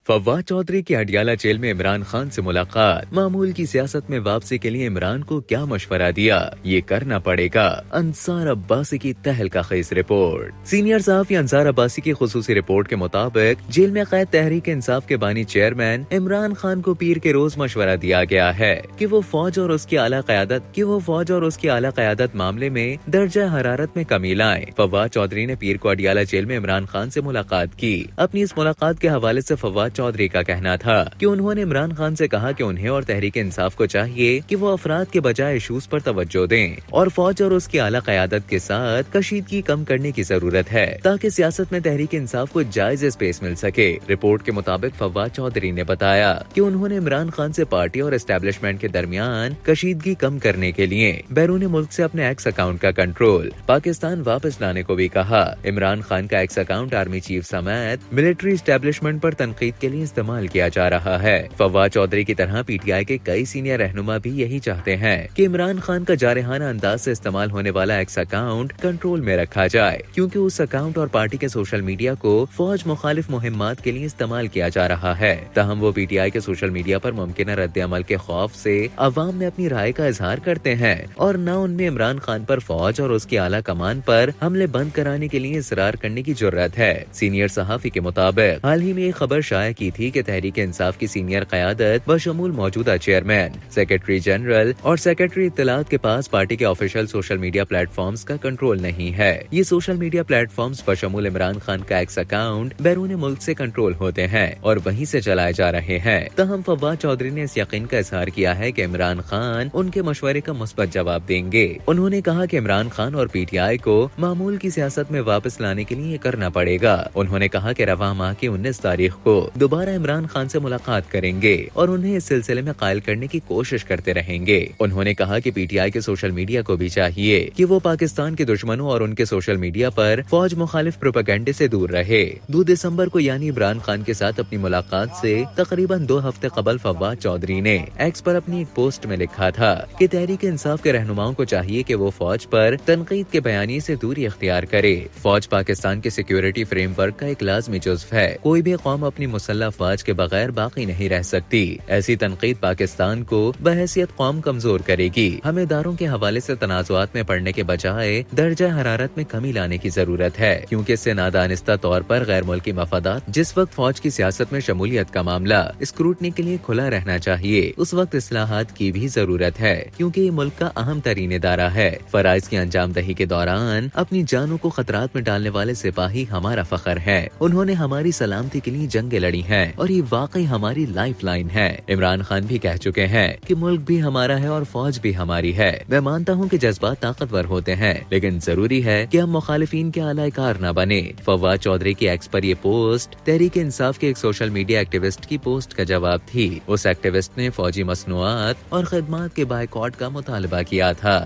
فواد چودھری کی اڈیالہ جیل میں عمران خان سے ملاقات، معمول کی سیاست میں واپسی کے لیے عمران کو کیا مشورہ دیا، یہ کرنا پڑے گا۔ انصار عباسی کی تہلکہ خیز رپورٹ۔ سینئر صحافی انصار عباسی کی خصوصی رپورٹ کے مطابق جیل میں قید تحریک انصاف کے بانی چیئرمین عمران خان کو پیر کے روز مشورہ دیا گیا ہے کہ وہ فوج اور اس کی اعلیٰ قیادت معاملے میں درجہ حرارت میں کمی لائیں۔ فواد چودھری نے پیر کو اڈیالہ جیل میں عمران خان سے ملاقات کی۔ اپنی اس ملاقات کے حوالے سے فواد چودھری کا کہنا تھا کہ انہوں نے عمران خان سے کہا کہ انہیں اور تحریک انصاف کو چاہیے کہ وہ افراد کے بجائے ایشوز پر توجہ دیں اور فوج اور اس کی اعلیٰ قیادت کے ساتھ کشیدگی کم کرنے کی ضرورت ہے تاکہ سیاست میں تحریک انصاف کو جائز اسپیس مل سکے۔ رپورٹ کے مطابق فواد چودھری نے بتایا کہ انہوں نے عمران خان سے پارٹی اور اسٹیبلشمنٹ کے درمیان کشیدگی کم کرنے کے لیے بیرون ملک سے اپنے ایکس اکاؤنٹ کا کنٹرول پاکستان واپس لانے کو بھی کہا۔ عمران خان کا ایکس اکاؤنٹ آرمی چیف سمیت ملٹری اسٹیبلشمنٹ پر تنقید کے لیے استعمال کیا جا رہا ہے۔ فواد چودھری کی طرح پی ٹی آئی کے کئی سینئر رہنما بھی یہی چاہتے ہیں کہ عمران خان کا جارحانہ انداز سے استعمال ہونے والا ایکس اکاؤنٹ کنٹرول میں رکھا جائے، کیونکہ اس اکاؤنٹ اور پارٹی کے سوشل میڈیا کو فوج مخالف مہمات کے لیے استعمال کیا جا رہا ہے۔ تاہم وہ پی ٹی آئی کے سوشل میڈیا پر ممکنہ رد عمل کے خوف سے عوام میں اپنی رائے کا اظہار کرتے ہیں اور نہ ان میں عمران خان پر فوج اور اس کی اعلیٰ کمان پر حملے بند کرانے کے لیے اصرار کرنے کی جرات ہے۔ سینئر صحافی کے مطابق حال ہی میں ایک خبر شائع کی تھی کہ تحریک انصاف کی سینئر قیادت بشمول موجودہ چیئرمین، سیکرٹری جنرل اور سیکرٹری اطلاعات کے پاس پارٹی کے official social media platforms کا کنٹرول نہیں ہے۔ یہ سوشل میڈیا پلیٹ فارمز بشمول عمران خان کا ایکس اکاؤنٹ بیرون ملک سے کنٹرول ہوتے ہیں اور وہیں سے چلائے جا رہے ہیں۔ تاہم فواد چودھری نے اس یقین کا اظہار کیا ہے کہ عمران خان ان کے مشورے کا مثبت جواب دیں گے۔ انہوں نے کہا کہ عمران خان اور پی ٹی آئی کو معمول کی سیاست میں واپس لانے کے لیے یہ کرنا پڑے گا۔ انہوں نے کہا کہ رواں ماہ کی 19 تاریخ کو دوبارہ عمران خان سے ملاقات کریں گے اور انہیں اس سلسلے میں قائل کرنے کی کوشش کرتے رہیں گے۔ انہوں نے کہا کہ پی ٹی آئی کے سوشل میڈیا کو بھی چاہیے کہ وہ پاکستان کے دشمنوں اور ان کے سوشل میڈیا پر فوج مخالف پروپیگنڈے سے دور رہے۔ 2 دسمبر کو یعنی عمران خان کے ساتھ اپنی ملاقات سے تقریباً 2 ہفتے قبل فواد چودھری نے ایکس پر اپنی ایک پوسٹ میں لکھا تھا کہ تحریک انصاف کے رہنماؤں کو چاہیے کہ وہ فوج پر تنقید کے بیانیے سے دوری اختیار کرے۔ فوج پاکستان کے سیکیورٹی فریم ورک کا ایک لازمی جزو ہے۔ کوئی بھی قوم اپنی مسلح افواج کے بغیر باقی نہیں رہ سکتی۔ ایسی تنقید پاکستان کو بحیثیت قوم کمزور کرے گی۔ ہمیں اداروں کے حوالے سے تنازعات میں پڑنے کے بجائے درجہ حرارت میں کمی لانے کی ضرورت ہے، کیونکہ اس سے نادانستہ طور پر غیر ملکی مفادات جس وقت فوج کی سیاست میں شمولیت کا معاملہ اسکروٹنی کے لیے کھلا رہنا چاہیے، اس وقت اصلاحات کی بھی ضرورت ہے، کیونکہ یہ ملک کا اہم ترین ادارہ ہے۔ فرائض کی انجام دہی کے دوران اپنی جانوں کو خطرات میں ڈالنے والے سپاہی ہمارا فخر ہے۔ انہوں نے ہماری سلامتی کے لیے جنگیں لڑی ہیں اور یہ واقعی ہماری لائف لائن ہے۔ عمران خان بھی کہہ چکے ہیں کہ ملک بھی ہمارا ہے اور فوج بھی ہماری ہے۔ میں مانتا ہوں کہ جذبات طاقتور ہوتے ہیں، لیکن ضروری ہے کہ ہم مخالفین کے اعلی کار نہ بنے۔ فواد چودھری کی ایکس پر یہ پوسٹ تحریک انصاف کے ایک سوشل میڈیا ایکٹیوسٹ کی پوسٹ کا جواب تھی۔ اس ایکٹیوسٹ نے فوجی مصنوعات اور خدمات کے بائیکاٹ کا مطالبہ کیا تھا۔